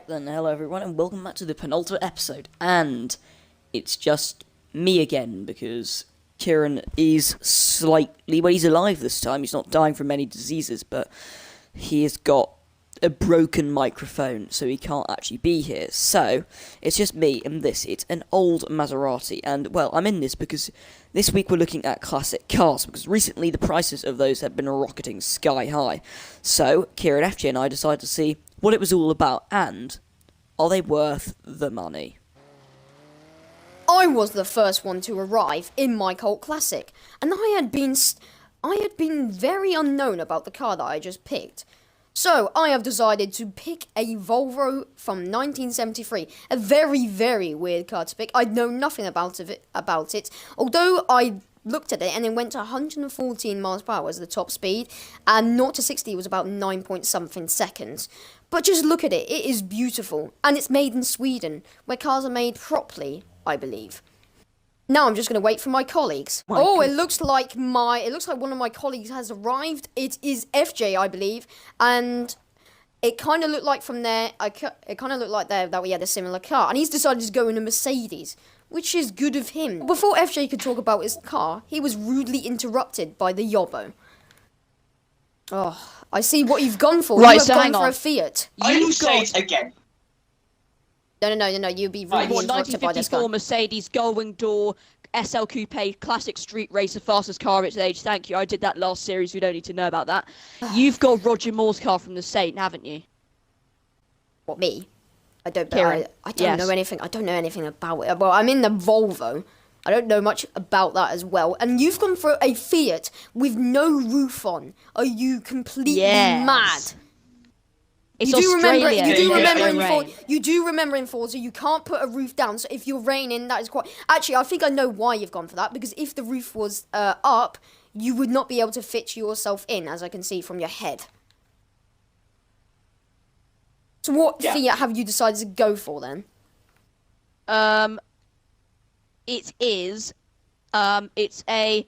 Right then, hello everyone, and welcome back to the penultimate episode. And it's just me again, because Kieron is slightly, well, he's alive this time. He's not dying from many diseases, but he has got a broken microphone, so he can't actually be here. So, it's just me and this. It's an old Maserati, and, well, I'm in this because this week we're looking at classic cars, because recently the prices of those have been rocketing sky high. So, Kieron, FJ and I decided to see what it was all about, and are they worth the money? I was the first one to arrive in my cult classic, and I had been very unknown about the car that I just picked. So I have decided to pick a Volvo from 1973, a very, very weird car to pick. I know nothing about it, although I looked at it and it went to 114 miles per hour as the top speed, and 0 to 60 was about 9 point something seconds. But just look at it, it is beautiful, and it's made in Sweden, where cars are made properly, I believe. Now I'm just going to wait for my colleagues. It looks like one of my colleagues has arrived. It is FJ, I believe, and it kind of looked like from there, that we had a similar car, and he's decided to go in a Mercedes, which is good of him. Before FJ could talk about his car, he was rudely interrupted by the Yobbo. Oh, I see what you've gone for. Right, you have so gone hang for on. a Fiat. I will say it again. No, you'd be rudely interrupted by this 1954 car. Mercedes Gullwing Door SL Coupe Classic Street Racer, fastest car of its age. Thank you. I did that last series. We don't need to know about that. You've got Roger Moore's car from the Saint, haven't you? What, me? I don't Kieron, I don't yes. know anything. I don't know anything about it. Well, I'm in the Volvo. I don't know much about that as well. And you've gone for a Fiat with no roof on. Are you completely mad? It's You do Australia. remember in Forza, you can't put a roof down. So if you're raining, that is quite. Actually, I think I know why you've gone for that. Because if the roof was up, you would not be able to fit yourself in, as I can see from your head. So what Fiat have you decided to go for then? It is, it's a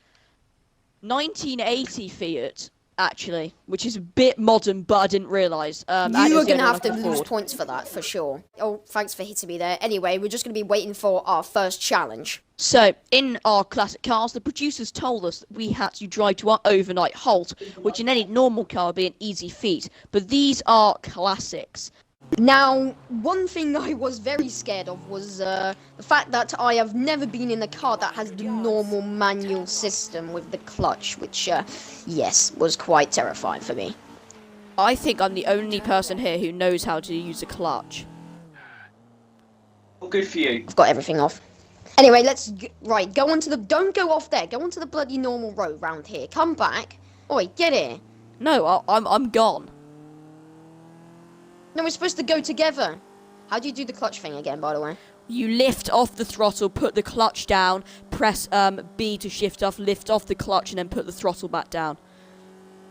1980 Fiat, actually, which is a bit modern, but I didn't realise. You are going to have to lose points for that, for sure. Oh, thanks for hitting me there. Anyway, we're just going to be waiting for our first challenge. So, in our classic cars, the producers told us that we had to drive to our overnight halt, which in any normal car would be an easy feat, but these are classics. Now, one thing I was very scared of was the fact that I have never been in a car that has the normal manual system with the clutch, which, yes, was quite terrifying for me. I think I'm the only person here who knows how to use a clutch. Well, good for you. I've got everything off. Anyway, go onto the, don't go off there, go onto the bloody normal road round here. Come back. Oi, get here. No, I'm gone. No, we're supposed to go together. How do you do the clutch thing again, by the way? You lift off the throttle, put the clutch down, press B to shift off, lift off the clutch, and then put the throttle back down.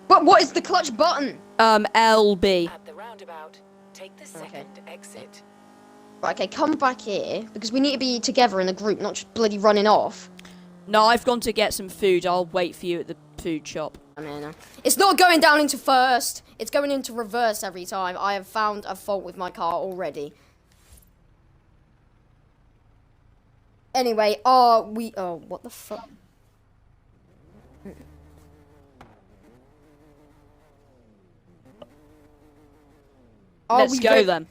But what is the clutch button? LB. At the roundabout, take the second exit. Right, okay, come back here, because we need to be together in a group, not just bloody running off. No, I've gone to get some food. I'll wait for you at the food shop. No. It's not going down into first. It's going into reverse every time. I have found a fault with my car already. Anyway, what the fuck? Let's go then.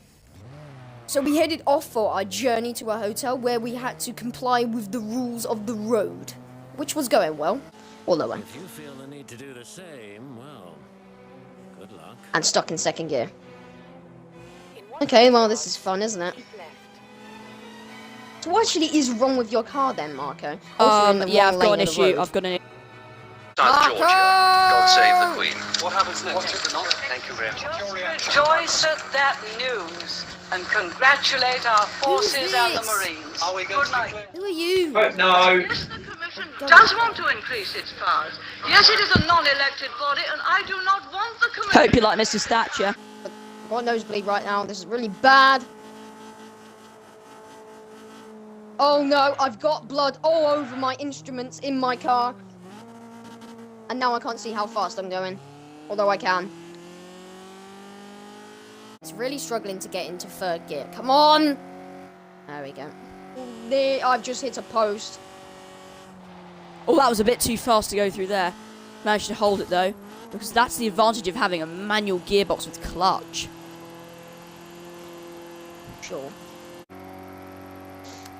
So we headed off for our journey to a hotel where we had to comply with the rules of the road, which was going well. All the way. If you feel the need to do the same, well, good luck. And stuck in second gear. Okay, well, this is fun, isn't it? So what actually is wrong with your car then, Marco? Yeah, I've got an issue. I've got an Marco! God save the Queen. What happens next? Thank you very much. Rejoice at that news and congratulate our forces and the Marines. Are we going Good to night. Who are you? No. Yes, the Commission does want to increase its powers. Yes, it is a non-elected body, and I do not want the Commission. Hope you like Mrs. Thatcher. I've got a nosebleed right now. This is really bad. Oh no, I've got blood all over my instruments in my car. And now I can't see how fast I'm going. Although I can. It's really struggling to get into third gear. Come on! There we go. I've just hit a post. Oh, that was a bit too fast to go through there. Managed to hold it though, because that's the advantage of having a manual gearbox with clutch. Sure.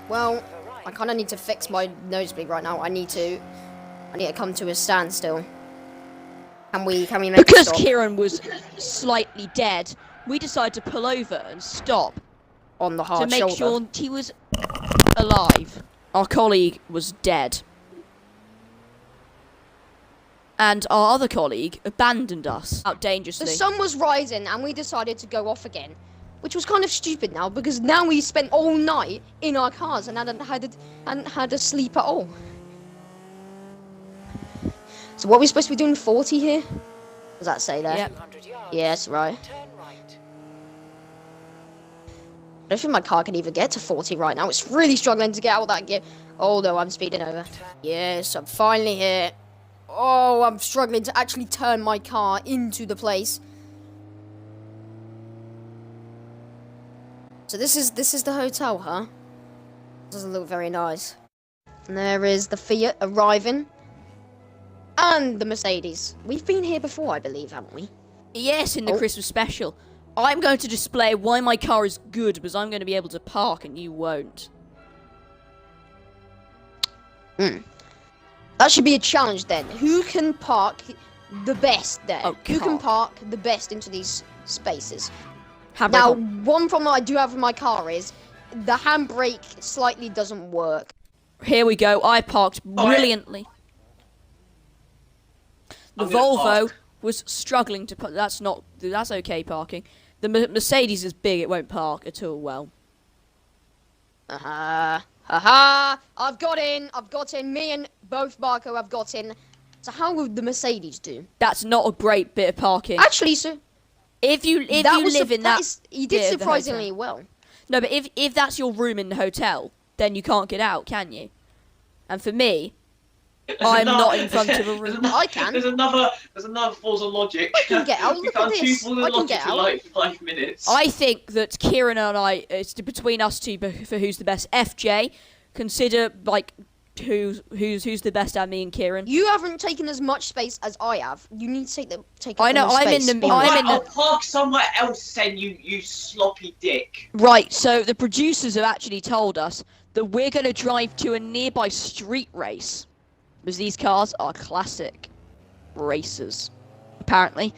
Well, I kind of need to fix my nosebleed right now. I need to come to a standstill. Can we make it Because stop? Kieran was slightly dead, we decided to pull over and stop On the to hard make shoulder. sure he was alive. Our colleague was dead. And our other colleague abandoned us out The dangerously. sun was rising and we decided to go off again. Which was kind of stupid now, because now we spent all night in our cars and hadn't had a sleep at all. So what are we supposed to be doing, 40 here? Does that say there? Yep. Yes, right. I don't think my car can even get to 40 right now. It's really struggling to get out of that gear. Oh no, I'm speeding over. Yes, I'm finally here. Oh, I'm struggling to actually turn my car into the place. So this is the hotel, huh? Doesn't look very nice. And there is the Fiat arriving. And the Mercedes. We've been here before, I believe, haven't we? Yes, in the Oh. Christmas special. I'm going to display why my car is good, because I'm going to be able to park and you won't. That should be a challenge then. Who can park the best there? Oh, Who can car. park the best into these spaces? Handbrake Now, on. one problem I do have with my car is the handbrake slightly doesn't work. Here we go. I parked brilliantly. The I'm gonna Volvo park. was struggling to put. That's okay parking. The Mercedes is big. It won't park at all well. I've got in. Me and both Marco have got in. So how would the Mercedes do? That's not a great bit of parking. Actually, sir, If you live in that, he bit did of the surprisingly hotel. well. No, but if that's your room in the hotel, then you can't get out, can you? And for me, I'm not in front of a room. I can. There's another Forza logic. I can get out. We Look at can't this. choose Forza I can logic get in out. like 5 minutes. I think that Kieran and I, it's between us two for who's the best. FJ, consider like who's the best at me and Kieran. You haven't taken as much space as I have. You need to take I up know, more I'm in space. the- Alright, I'm in the- I'll park somewhere else then, you sloppy dick. Right, so the producers have actually told us that we're going to drive to a nearby street race. Because these cars are classic racers, apparently.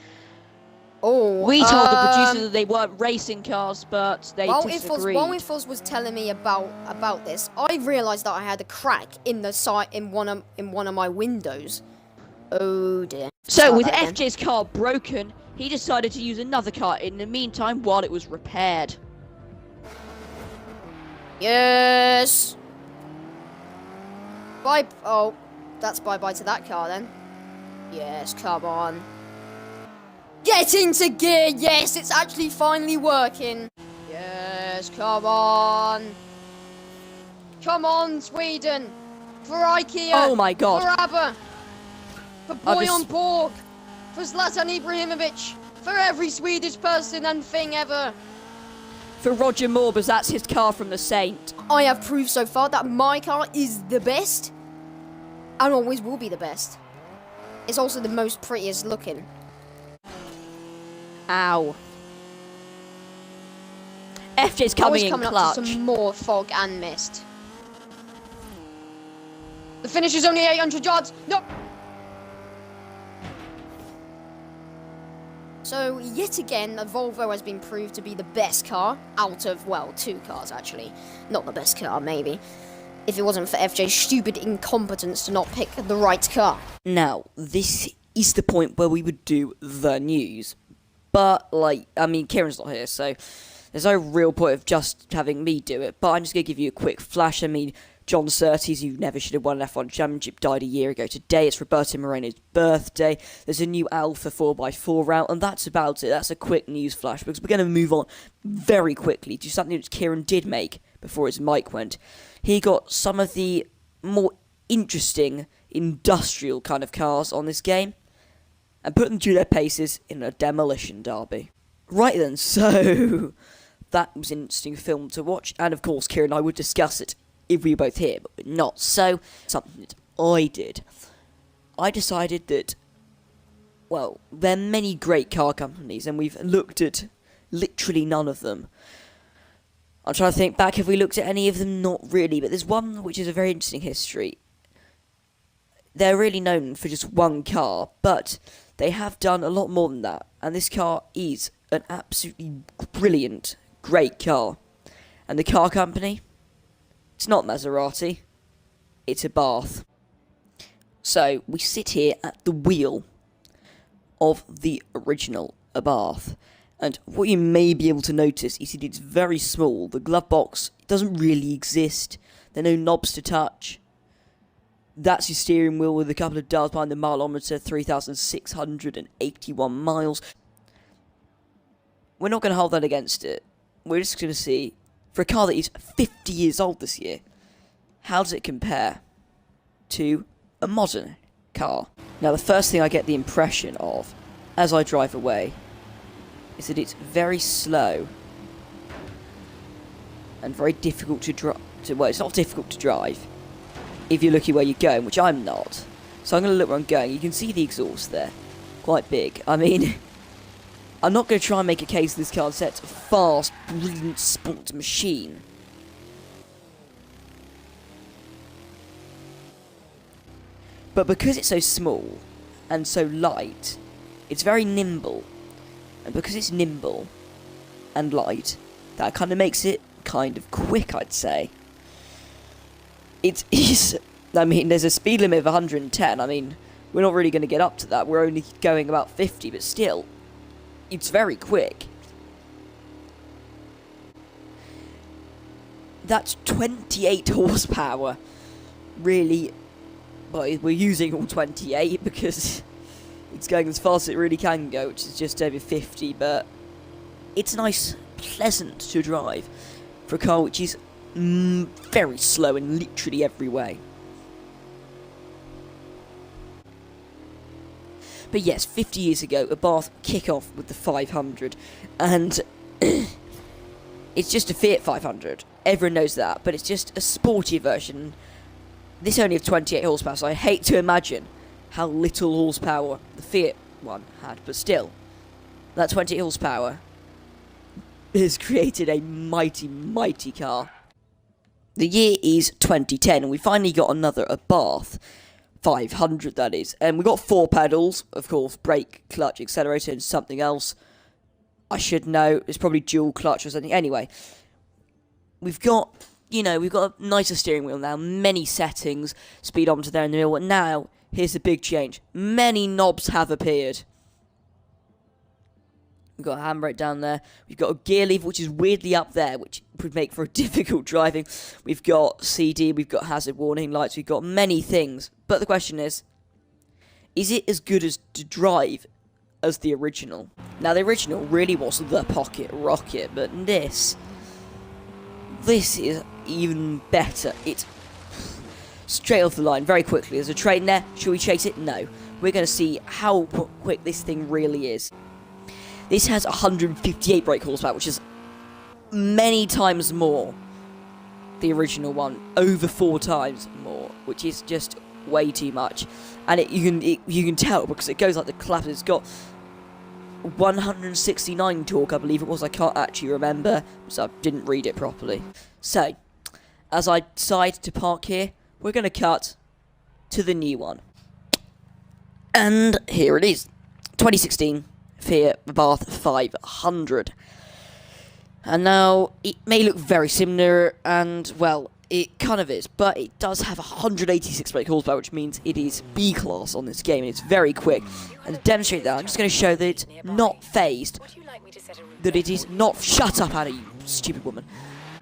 Oh, We told the producers that they weren't racing cars, but they disagreed. While Foz was telling me about this, I realised that I had a crack in the side in one of my windows. Oh dear. So Start with that again. FJ's car broken, he decided to use another car in the meantime while it was repaired. Yes. Bye. Oh, that's bye-bye to that car then. Yes, come on. Get into gear. Yes, it's actually finally working. Yes, come on. Come on, Sweden. For IKEA. Oh my God. For ABBA. For I've Boyan just- Borg. For Zlatan Ibrahimovic. For every Swedish person and thing ever. For Roger Moore, because that's his car from the Saint. I have proved so far that my car is the best. And always will be the best. It's also the most prettiest looking. Ow. FJ's Always coming in coming clutch. up to some more fog and mist. The finish is only 800 yards. No. So, yet again, the Volvo has been proved to be the best car out of, well, 2 cars, actually. Not the best car, maybe. If it wasn't for FJ's stupid incompetence to not pick the right car. Now, this is the point where we would do the news. But, Kieran's not here, so there's no real point of just having me do it. But I'm just going to give you a quick flash. John Surtees, who never should have won an F1 championship, died a year ago today. It's Roberto Moreno's birthday. There's a new Alpha 4x4 route, and that's about it. That's a quick news flash, because we're going to move on very quickly to something that Kieran did make before his mic went. He got some of the more interesting industrial kind of cars on this game and put them through their paces in a demolition derby. Right then, so that was an interesting film to watch, and of course Kieran and I would discuss it if we were both here, but we're not. So, something that I did. I decided that, well, there are many great car companies, and we've looked at literally none of them. I'm trying to think back, have we looked at any of them? Not really, but there's one which is a very interesting history. They're really known for just one car, but they have done a lot more than that, and this car is an absolutely brilliant, great car. And the car company? It's not Maserati, it's Abarth. So, we sit here at the wheel of the original Abarth. And what you may be able to notice is that it's very small. The glove box doesn't really exist. There are no knobs to touch. That's your steering wheel with a couple of dials behind the mileometer, 3,681 miles. We're not going to hold that against it. We're just going to see, for a car that is 50 years old this year, how does it compare to a modern car? Now, the first thing I get the impression of, as I drive away, is that it's very slow and very difficult to drive. Well, it's not difficult to drive if you're looking where you're going, which I'm not. So I'm going to look where I'm going. You can see the exhaust there, quite big. I mean, I'm not going to try and make a case this car sets a fast, brilliant sports machine. But because it's so small and so light, it's very nimble. And because it's nimble and light, that kind of makes it kind of quick, I'd say. It is, I mean, there's a speed limit of 110. I mean, we're not really going to get up to that. We're only going about 50, but still, it's very quick. That's 28 horsepower. Really, well, we're using all 28 because it's going as fast as it really can go, which is just over 50, but it's nice, pleasant to drive for a car which is very slow in literally every way. But yes, 50 years ago, Abarth kick off with the 500, and it's just a Fiat 500. Everyone knows that, but it's just a sporty version. This only has 28 horsepower, so I hate to imagine how little horsepower the Fiat one had, but still, that 28 horsepower has created a mighty, mighty car. The year is 2010, and we finally got another Abarth 500, that is. And we got 4 pedals, of course, brake, clutch, accelerator, and something else. I should know, it's probably dual clutch or something. Anyway, we've got, we've got a nicer steering wheel now, many settings, speedometer there in the middle, and now, here's the big change. Many knobs have appeared. We've got a handbrake down there. We've got a gear lever, which is weirdly up there, which would make for a difficult driving. We've got CD, we've got hazard warning lights, we've got many things. But the question is it as good as to drive as the original? Now, the original really was the pocket rocket, but this is even better. It's straight off the line, very quickly. There's a train there. Should we chase it? No. We're going to see how quick this thing really is. This has 158 brake horsepower, which is many times more the original one, over 4 times more, which is just way too much. And you can tell because it goes like the clappers. It's got 169 torque, I believe it was. I can't actually remember, so I didn't read it properly. So, as I decide to park here, we're going to cut to the new one. And here it is, 2016 Fiat Abarth 500. And now, it may look very similar, and, well, it kind of is, but it does have 186 brake horsepower, which means it is B-class on this game, and it's very quick. And to demonstrate that, I'm just going to show that it's not phased, that it is not... Shut up, Anna, you stupid woman.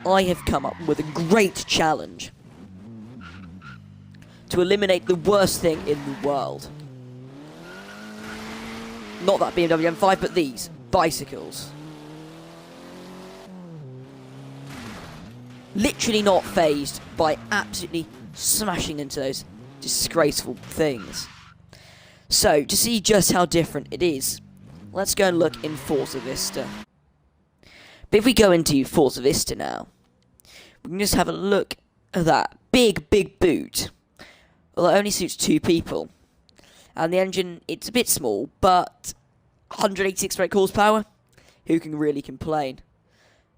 I have come up with a great challenge to eliminate the worst thing in the world. Not that BMW M5, but these bicycles. Literally not phased by absolutely smashing into those disgraceful things. So, to see just how different it is, let's go and look in Forza Vista. But if we go into Forza Vista now, we can just have a look at that big boot. Well, it only suits 2 people. And the engine, it's a bit small, but 186 brake horsepower, who can really complain?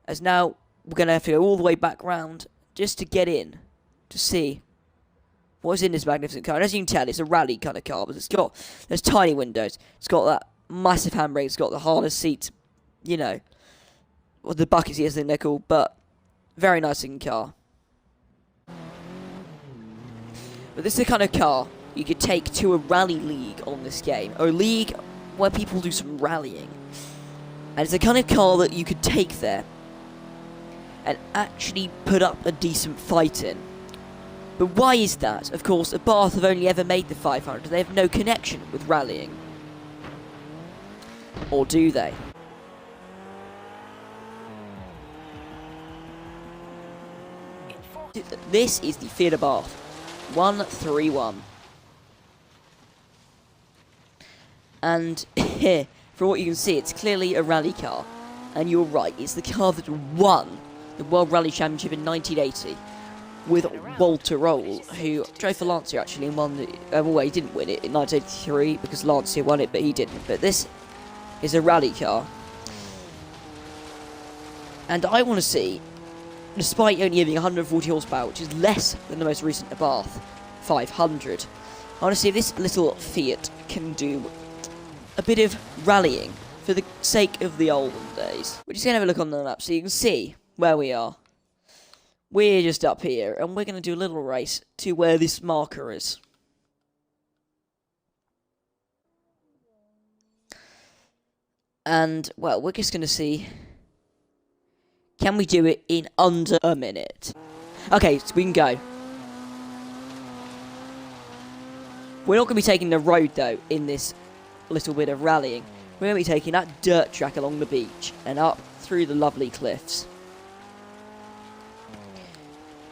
As now, we're going to have to go all the way back round just to get in to see what is in this magnificent car. And as you can tell, it's a rally kind of car, but there's tiny windows, it's got that massive handbrake, it's got the harness seats, you know, or the bucket seats, I think they're called, but very nice looking car. But this is the kind of car you could take to a rally league on this game, or a league where people do some rallying. And it's the kind of car that you could take there and actually put up a decent fight in. But why is that? Of course, Abarth have only ever made the 500. They have no connection with rallying. Or do they? This is the Fiat Abarth 131. And here, from what you can see, it's clearly a rally car. And you're right, it's the car that won the World Rally Championship in 1980 with Walter Roll, who drove for Lancia actually and won the... well, he didn't win it in 1983 because Lancia won it, but he didn't. But this is a rally car. And I want to see, despite only having 140 horsepower, which is less than the most recent Abarth 500, I want to see if this little Fiat can do a bit of rallying for the sake of the olden days. We're just going to have a look on the map so you can see where we are. We're just up here, and we're going to do a little race to where this marker is. And, well, we're just going to see, can we do it in under a minute? Okay, so we can go. We're not going to be taking the road, though, in this little bit of rallying. We're going to be taking that dirt track along the beach and up through the lovely cliffs.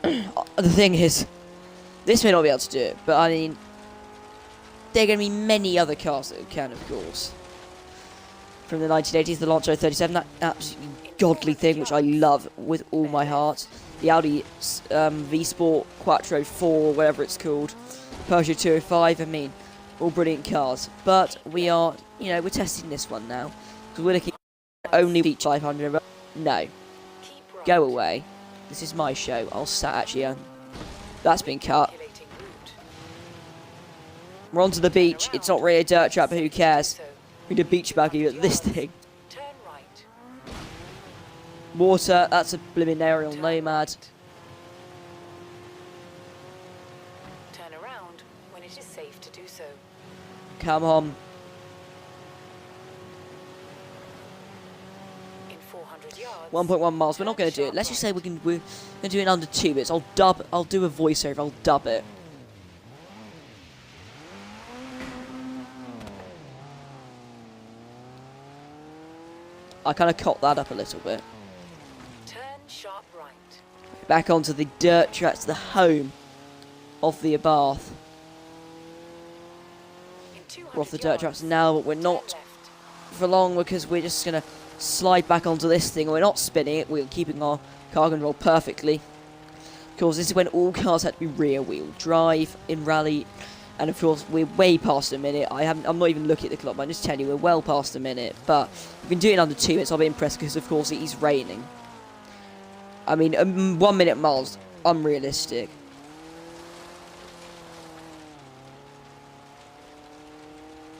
The thing is, this may not be able to do it, but I mean, there are going to be many other cars that can, of course. From the 1980s, the Lancia 37, that absolutely godly thing, which I love with all my heart. The Audi V-Sport Quattro 4, whatever it's called. Peugeot 205, I mean, all brilliant cars. But we are, you know, we're testing this one now. Because we're looking at only each 500. No. Go away. This is my show. I'll actually, that's been cut. We're onto the beach. It's not really a dirt track, but who cares? We did beach buggy, but this thing. Water, that's a blimmin' aerial nomad. Turn around when it is safe to do so. Come on. In 400 yards. 1.1 miles. We're not going to do it. Let's just say we're going to do it in under 2 minutes. I'll do a voiceover. I'll dub it. I kind of cocked that up a little bit. Turn sharp right. Back onto the dirt tracks, the home of the Abarth. We're off the dirt tracks now, but we're not for long because we're just going to slide back onto this thing. We're not spinning it, we're keeping our car control perfectly. Of course, this is when all cars had to be rear-wheel drive in rally. And of course, we're way past a minute. I'm not even looking at the clock, but I'm just telling you, we're well past a minute. But we can do it in under 2 minutes. I'll be impressed because, of course, it is raining. I mean, 1 minute miles, unrealistic.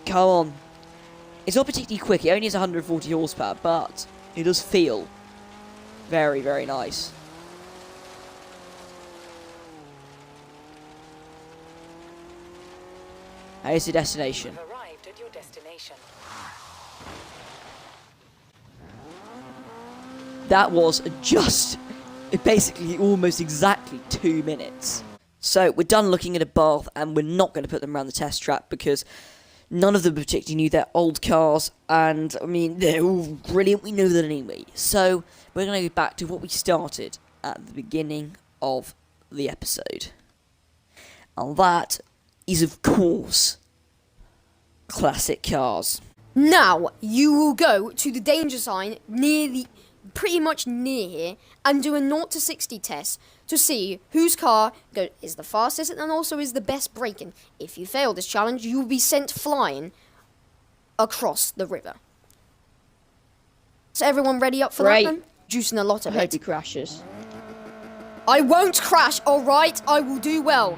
Come on. It's not particularly quick. It only has 140 horsepower, but it does feel very, very nice. Here's the destination. You've arrived at your destination. That was just, basically almost exactly 2 minutes. So we're done looking at Abarth, and we're not going to put them around the test track because none of them particularly knew their old cars, and I mean, they're all brilliant, we know that anyway. So we're going to go back to what we started at the beginning of the episode. And that is, of course, classic cars. Now, you will go to the danger sign pretty much near here, and do a 0 to 60 test to see whose car is the fastest and also is the best braking. If you fail this challenge, you will be sent flying across the river. So everyone ready up for Great. that then? Juicing a lot I of hope it. he crashes. I won't crash, alright? I will do well.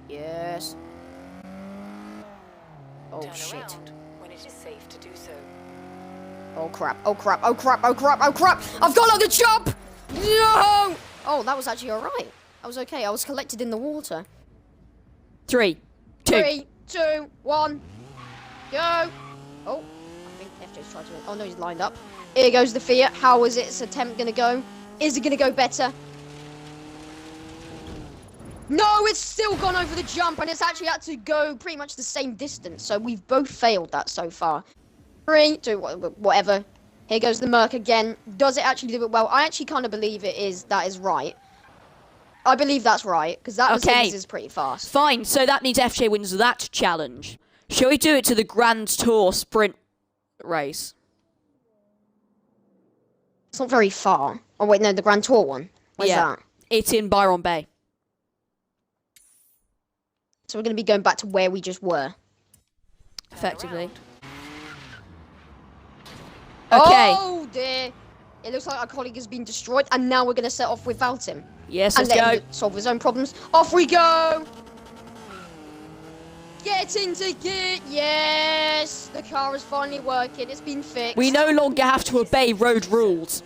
Yes. Oh Turn shit. around when it is safe to do so. Oh crap, oh crap, oh crap, oh crap, oh crap! I've got on the jump! No! Oh, that was actually alright. I was okay, I was collected in the water. 3, 2. 3, 2, 1, go! Oh, I think FJ's tried to... Oh no, he's lined up. Here goes the Fiat. How is its attempt gonna go? Is it gonna go better? No, it's still gone over the jump, and it's actually had to go pretty much the same distance, so we've both failed that so far. 3, 2, whatever. Here goes the Merc again. Does it actually do it well? I actually kind of believe that is right. I believe that's right, because that Mercedes is pretty fast. Fine, so that means FJ wins that challenge. Shall we do it to the Grand Tour sprint race? It's not very far. Oh wait, no, the Grand Tour one. Where's that? It's in Byron Bay. So we're going to be going back to where we just were. Effectively. Okay. Oh dear. It looks like our colleague has been destroyed, and now we're going to set off without him. Yes, And let's let go. him solve his own problems. Off we go! Get into gear! Yes! The car is finally working. It's been fixed. We no longer have to obey road rules.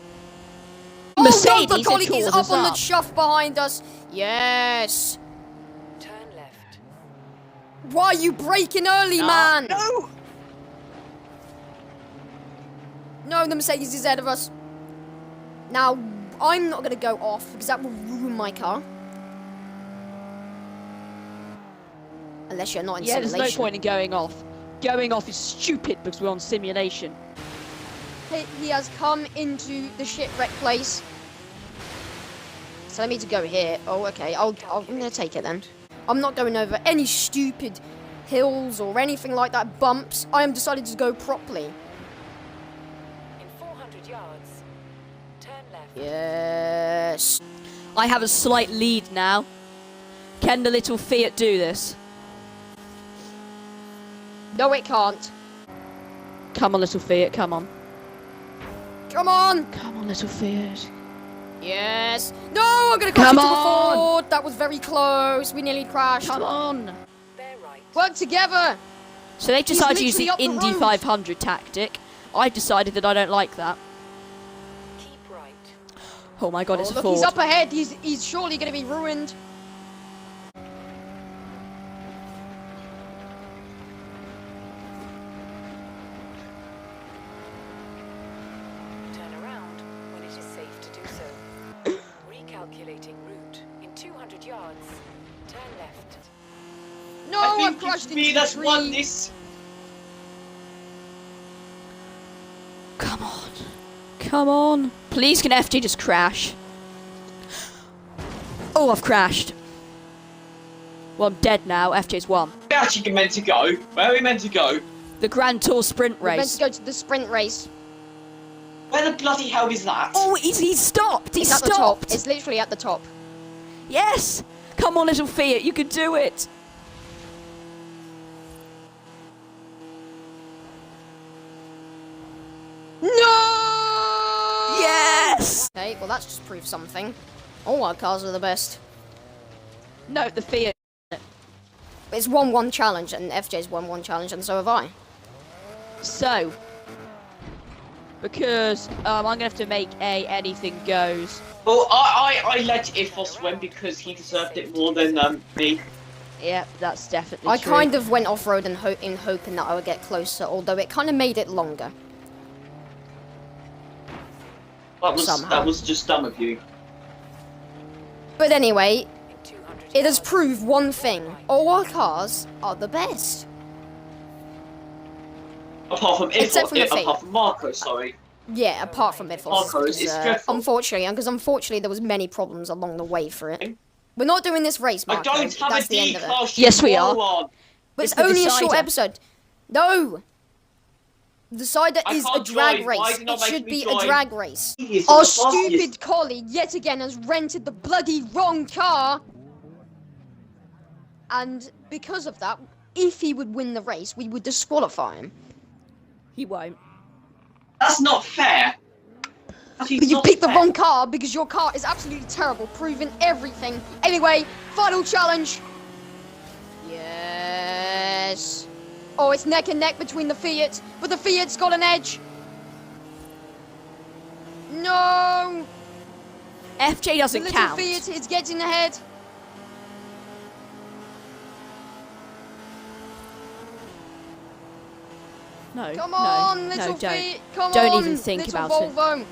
Oh, Mercedes no, the colleague has is taught up us on the up. chuff behind us. Yes! Turn left. Why are you braking early, man? No! No, the Mercedes is ahead of us. Now, I'm not going to go off because that will ruin my car. Unless you're not in Yeah, there's simulation. no point in going off. Going off is stupid because we're on simulation. He has come into the shipwreck place. So I need to go here. Oh, okay. I'm going to take it then. I'm not going over any stupid hills or anything like that. Bumps. I am decided to go properly. In 400 yards, turn left. Yes. I have a slight lead now. Can the little Fiat do this? No, it can't. Come on, little Fiat, come on. Come on. Come on, little Fiat. Yes. No, I'm going to crash Come into the on. Ford. That was very close. We nearly crashed. Come on. Bear right. Work together. So they've decided to use the literally up the Indy road. 500 tactic. I've decided that I don't like that. Keep right. Oh my god, Oh, it's a look, Ford. he's up ahead. He's surely going to be ruined. Turn around when it is safe to do so. Recalculating route. In 200 yards, turn left. No, I I've think crashed it's into me the that's tree. won this. Come on. Come on. Please can FJ just crash? Oh, I've crashed. Well, I'm dead now. FJ's won. Where are actually meant to go? Where are we meant to go? The Grand Tour sprint We're meant race. to go to the sprint race. Where the bloody hell is that? Oh, he's stopped. He's It's at the top. stopped. It's literally at the top. Yes. Come on, little Fiat. You can do it. No! Yes. Okay, well that's just proved something. All our cars are the best. No, the Fiat. It's 1-1 challenge, and FJ's won 1 challenge, and so have I. So, because I'm going to have to make a anything goes. Well, I let Ifos win because he deserved it more than me. Yeah, that's definitely I true. kind of went off-road in hoping that I would get closer, although it kind of made it longer. Somehow. That was just dumb of you. But anyway, In 200 it has yards, proved one thing. All our cars are the best. Apart from Except from the Fiat. apart from Marco, sorry. Yeah, apart from Ifos. Marco, it's dreadful. Unfortunately, there was many problems along the way for it. We're not doing this race, I Marco. don't have That's a the end of it. D-class. Yes, we are. moron. But it's It's the only a short decider. episode. No! Decided I is a can't drag join. Why race. is it not It making should me be a join? drag race. Yes, Our the boss is- stupid colleague yet again has rented the bloody wrong car. And because of that, if he would win the race, we would disqualify him. He won't. That's not fair. But you picked the wrong car because your car is absolutely terrible, proving everything. Anyway, final challenge. Yes. Oh, it's neck and neck between the Fiat, but the Fiat's got an edge. No. FJ The doesn't little count. Fiat is getting ahead. No, Come no, on, no, little don't. Fiat. Come Don't on, even think little about it. Volvo.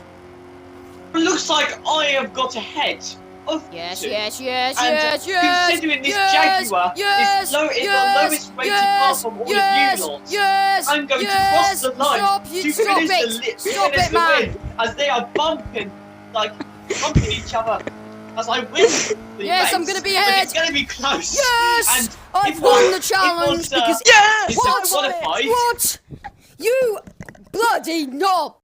It looks like I have got ahead of Yes, two. yes, yes, And yes, yes. considering this yes, Jaguar yes, is the yes, lowest rated yes, car from all yes, of you lots, yes, I'm going yes, to cross the line stop, to stop finish it, stop finish it, the man. win as they are bumping each other as I win the Yes, race. I'm gonna be But ahead. it's going to be close. Yes, And I've if won I- the challenge if I was, because if I what? qualified, What? You bloody knob!